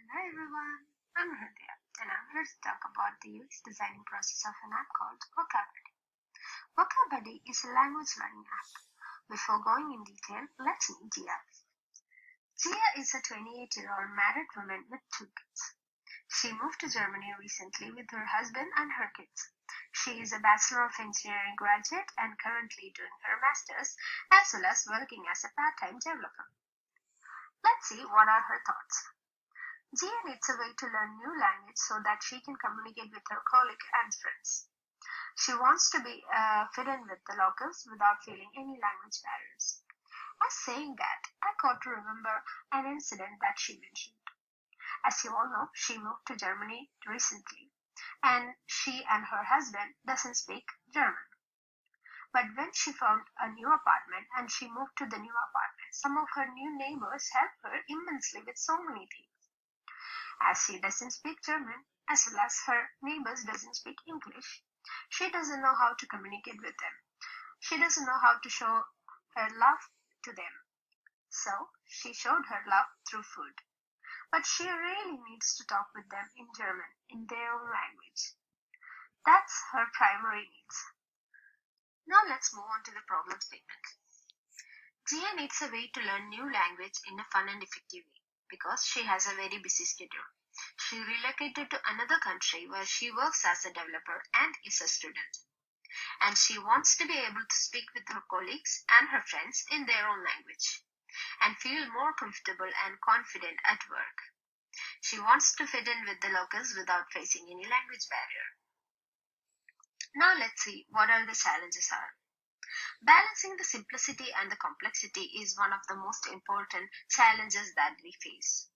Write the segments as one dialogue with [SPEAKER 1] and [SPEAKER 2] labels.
[SPEAKER 1] Hello everyone, I'm Hridaya and I'm here to talk about the UX designing process of an app called Vocabulary. Vocabulary is a language learning app. Before going in detail, let's meet Jia. Jia is a 28-year-old married woman with two kids. She moved to Germany recently with her husband and her kids. She is a Bachelor of Engineering graduate and currently doing her master's as well as working as a part-time developer. Let's see what are her thoughts. Jia needs a way to learn new language so that she can communicate with her colleagues and friends. She wants to be fit in with the locals without feeling any language barriers. As saying that, I got to remember an incident that she mentioned. As you all know, she moved to Germany recently, and she and her husband doesn't speak German. But when she found a new apartment and she moved to the new apartment, some of her new neighbors helped her immensely with so many things. As she doesn't speak German, as well as her neighbors doesn't speak English, she doesn't know how to communicate with them. She doesn't know how to show her love to them. So she showed her love through food. But she really needs to talk with them in German, in their own language. That's her primary needs. Now let's move on to the problem statement. Jia needs a way to learn new language in a fun and effective way because she has a very busy schedule. She relocated to another country where she works as a developer and is a student. And she wants to be able to speak with her colleagues and her friends in their own language and feel more comfortable and confident at work. She wants to fit in with the locals without facing any language barrier. Now let's see what all the challenges are. Balancing the simplicity and the complexity is one of the most important challenges that we face.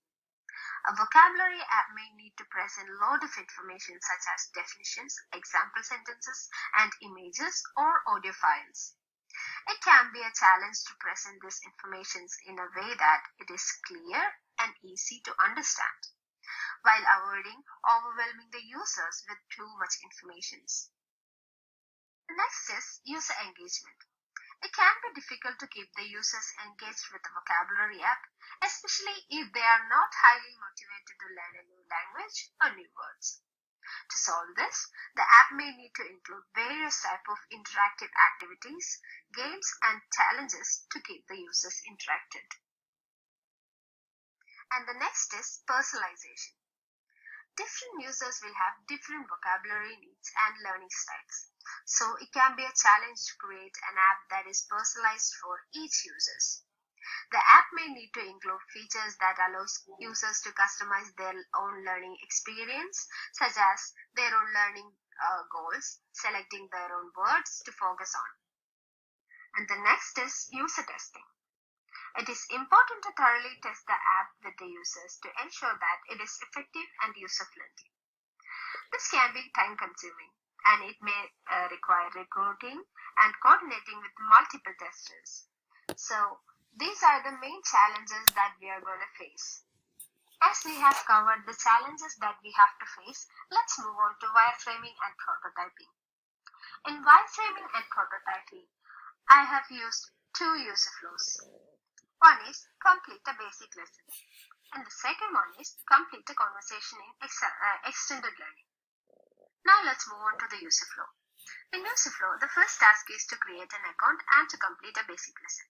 [SPEAKER 1] A vocabulary app may need to present a lot of information such as definitions, example sentences, and images or audio files. It can be a challenge to present these informations in a way that it is clear and easy to understand, while avoiding overwhelming the users with too much information. The next is user engagement. It can be difficult to keep the users engaged with the vocabulary app, especially if they are not highly motivated to learn a new language or new words. To solve this, the app may need to include various types of interactive activities, games, and challenges to keep the users interacted. And the next is personalization. Different users will have different vocabulary needs and learning styles. So it can be a challenge to create an app that is personalized for each user. The app may need to include features that allows users to customize their own learning experience, such as their own learning goals, selecting their own words to focus on. And the next is user testing. It is important to thoroughly test the app with the users to ensure that it is effective and user-friendly. This can be time-consuming, and it may require recruiting and coordinating with multiple testers. So, these are the main challenges that we are going to face. As we have covered the challenges that we have to face, let's move on to wireframing and prototyping. In wireframing and prototyping, I have used two user flows. One is complete a basic lesson, and the second one is complete a conversation in extended learning. Now let's move on to the user flow. In user flow, the first task is to create an account and to complete a basic lesson.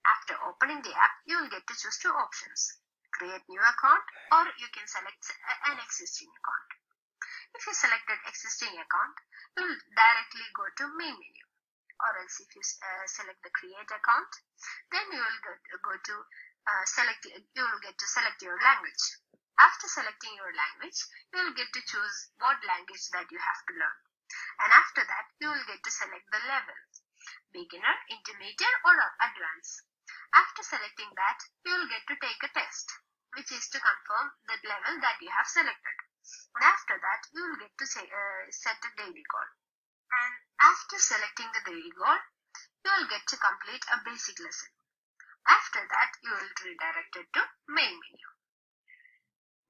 [SPEAKER 1] After opening the app, you will get to choose two options: create new account, or you can select an existing account. If you selected existing account, you will directly go to main menu. Or else if you select the create account, then you will get to select your language. After selecting your language, you will get to choose what language that you have to learn. And after that, you will get to select the level: beginner, intermediate, or advanced. After selecting that, you will get to take a test, which is to confirm the level that you have selected. And after that, you will get to set a daily goal. And after selecting the daily goal, you will get to complete a basic lesson. After that, you will be redirected to main menu.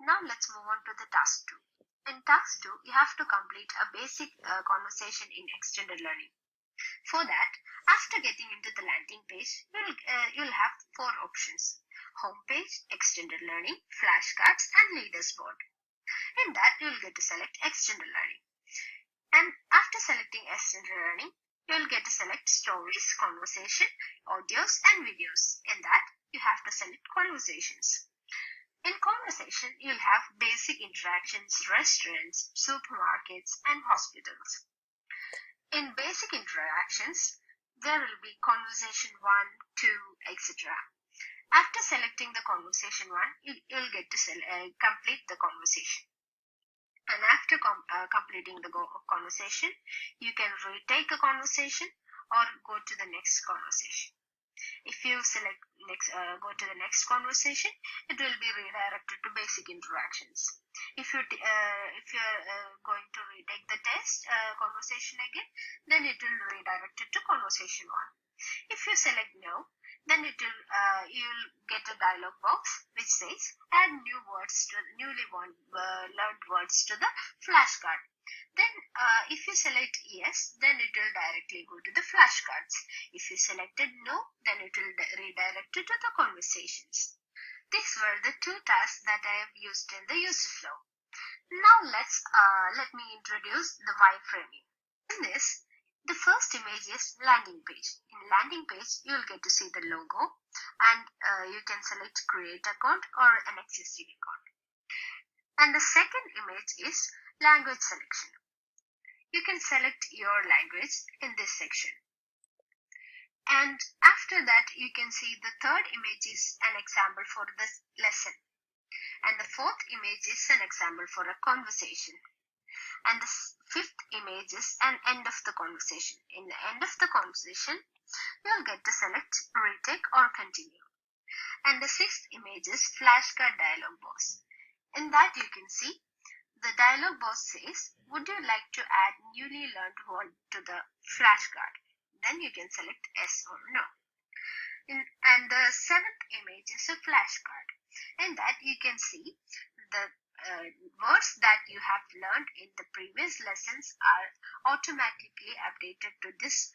[SPEAKER 1] Now let's move on to the task 2. In task 2, you have to complete a basic conversation in extended learning. For that, after getting into the landing page, you'll have four options: home page, extended learning, flashcards, and leaders board. In that, you'll get to select extended learning. And after selecting extended learning, you'll get to select stories, conversation, audios, and videos. In that, you have to select conversations. In conversation, you'll have basic interactions, restaurants, supermarkets, and hospitals. In basic interactions, there will be conversation 1, 2, etc. After selecting the conversation 1, you'll get to complete the conversation. And after completing the conversation, you can retake a conversation or go to the next conversation. If you select go to the next conversation, it will be redirected to basic interactions. If you're going to retake the test conversation again, then it will redirect it to conversation 1. If you select no, then you'll get a dialog box which says add newly learned words to the flashcard. Then if you select yes, then it will directly go to the flashcards. If you selected no, then it will redirect it to the conversations. These were the two tasks that I have used in the user flow. Now let me introduce the wireframing. In this, the first image is landing page. In landing page, you'll get to see the logo, and you can select create account or an existing account. And the second image is language selection. You can select your language in this section. And after that, you can see the third image is an example for this lesson. And the fourth image is an example for a conversation. And the fifth image is an end of the conversation. In the end of the conversation, you'll get to select retake or continue. And the sixth image is flashcard dialog box. In that you can see the dialog box says, would you like to add newly learned word to the flashcard? Then you can select yes or no. And the seventh image is a flashcard. In that you can see the words that you have learned in the previous lessons are automatically updated to this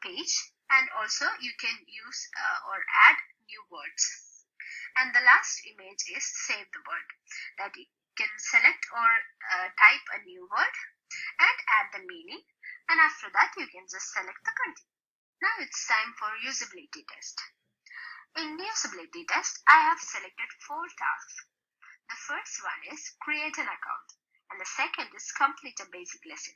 [SPEAKER 1] page, and also you can use or add new words. And the last image is save the word, that you can select or type a new word and add the meaning, and after that you can just select the continue. Now it's time for usability test. In usability test, I have selected 4 tasks. The first one is create an account, and the second is complete a basic lesson,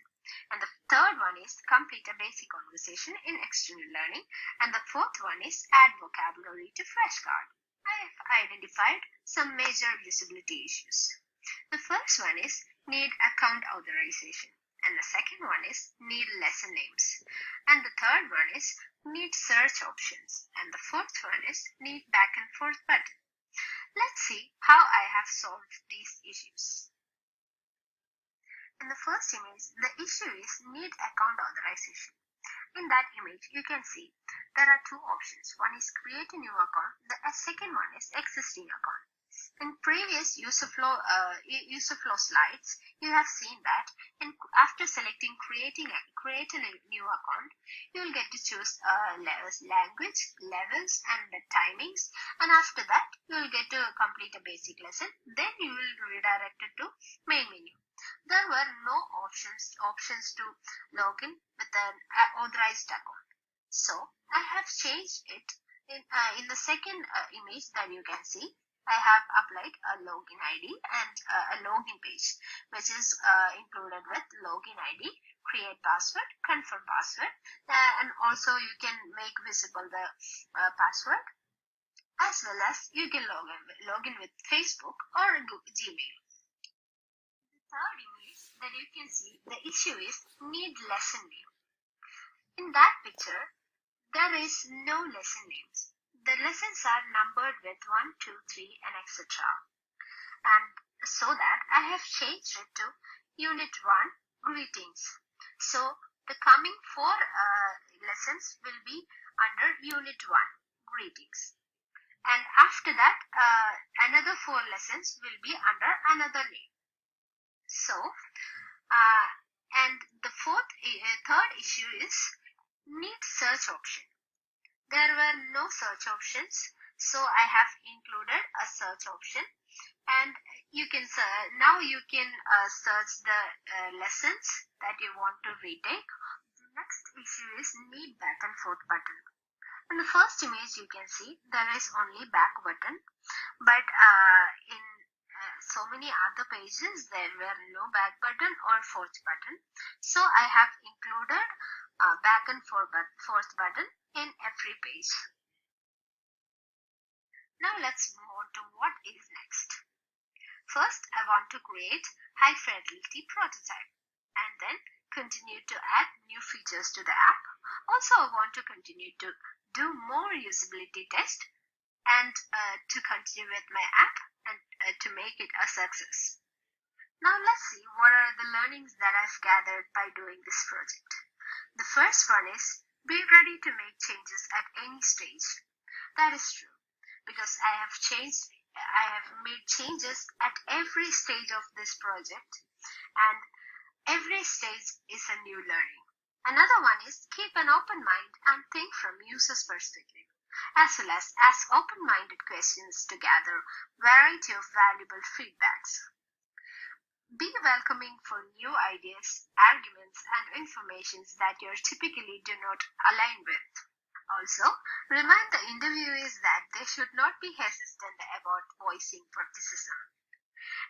[SPEAKER 1] and the third one is complete a basic conversation in extended learning, and the fourth one is add vocabulary to flashcard. I have identified some major usability issues. The first one is need account authorization, and the second one is need lesson names, and the third one is need search options, and the fourth one is need back and forth button. Let's see how I have solved these issues. In the first image, the issue is need account authorization. In that image, you can see there are 2 options. One is create a new account. The second one is existing account. In previous user flow slides, you have seen that after selecting create a new account, you will get to choose language, levels, and the timings. And after that, you will get to complete a basic lesson. Then you will redirect it to main menu. There were no options to log in with an authorized account. So I have changed it. In the second image that you can see, I have applied a login ID and a login page, which is included with login ID, create password, confirm password, and also you can make visible the password, as well as you can log in with Facebook or Gmail. The third image that you can see, the issue is need lesson name. In that picture, there is no lesson names. The lessons are numbered with 1, 2, 3, and etc. And so that I have changed it to Unit 1, Greetings. So the coming 4 lessons will be under Unit 1, Greetings. And after that, another 4 lessons will be under another name. So, and the third issue is Need search option. There were no search options, so I have included a search option, and now you can search the lessons that you want to retake. The next issue is need back and forth button. In the first image you can see there is only back button, but in so many other pages there were no back button or forth button, so I have included back and forth button in every page. Now let's move on to what is next. First, I want to create high fidelity prototype and then continue to add new features to the app. Also, I want to continue to do more usability tests and to continue with my app and to make it a success. Now let's see what are the learnings that I've gathered by doing this project. The first one is be ready to make changes at any stage. That is true because I have made changes at every stage of this project, and every stage is a new learning. Another one is keep an open mind and think from user's perspective, as well as ask open-minded questions to gather variety of valuable feedbacks. Be welcoming for new ideas, arguments, and informations that you typically do not align with. Also, remind the interviewees that they should not be hesitant about voicing criticism.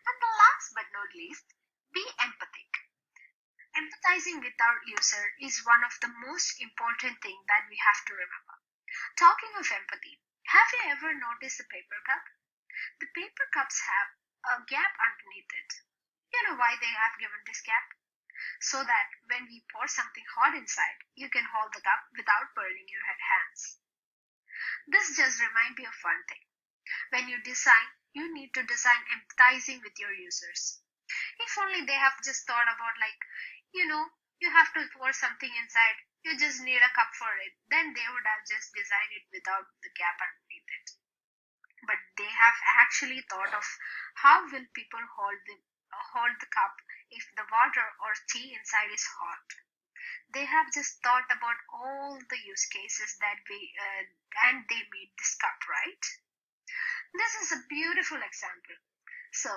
[SPEAKER 1] And the last but not least, be empathic. Empathizing with our user is one of the most important things that we have to remember. Talking of empathy, have you ever noticed a paper cup? The paper cups have a gap underneath it. You know why they have given this gap? So that when we pour something hot inside, you can hold the cup without burning your hands. This just reminds me of one thing. When you design, you need to design empathizing with your users. If only they have just thought about you have to pour something inside, you just need a cup for it, then they would have just designed it without the gap underneath it. But they have actually thought of how will people hold the cup if the water or tea inside is hot. They have just thought about all the use cases and they made this cup, right? This is a beautiful example. So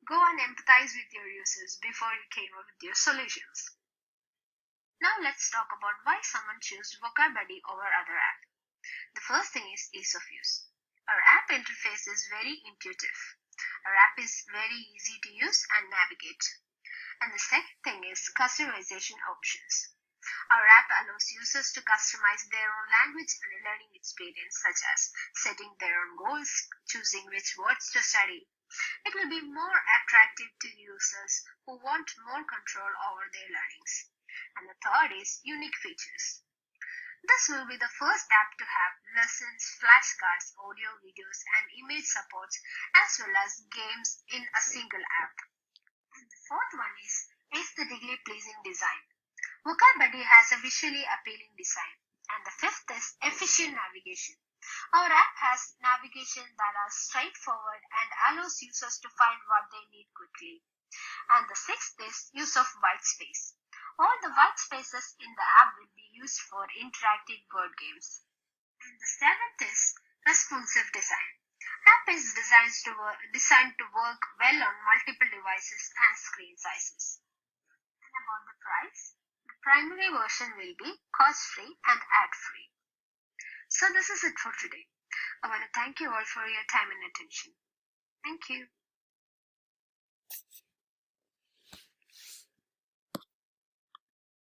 [SPEAKER 1] go and empathize with your users before you came up with your solutions. Now let's talk about why someone chose Vocabuddy over other app. The first thing is ease of use. Our app interface is very intuitive. Our app is very easy to use and navigate. And the second thing is customization options. Our app allows users to customize their own language and learning experience, such as setting their own goals, choosing which words to study. It will be more attractive to users who want more control over their learnings. And the third is unique features. This will be the first app to have lessons, flashcards, audio, videos, and image supports, as well as games in a single app. And the fourth one is aesthetically pleasing design. Vocabuddy has a visually appealing design. And the fifth is efficient navigation. Our app has navigation that are straightforward and allows users to find what they need quickly. And the sixth is use of white space. All the white spaces in the app will be used for interactive board games. And the seventh is responsive design. App is designed to work well on multiple devices and screen sizes. And about the price, the primary version will be cost-free and ad-free. So this is it for today. I want to thank you all for your time and attention. Thank you.